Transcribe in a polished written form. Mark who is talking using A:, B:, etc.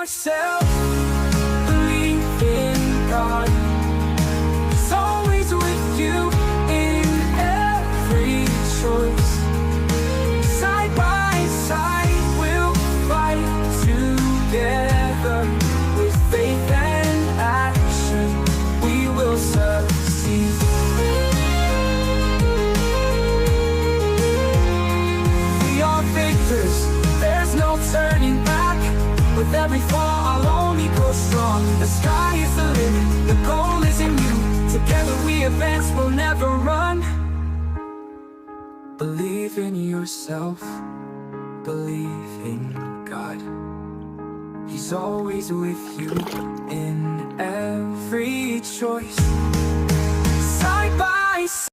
A: yourself, believe in God. He's always with you in every choice. Side by side we'll fight together. With faith and action we will succeed. We are victors, there's no turning back. With every fall I'll only grow strong. The sky is the limit, the goal is in you. Together we advance, we'll never run. Believe in yourself, believe in God. He's always with you in every choice. Side by side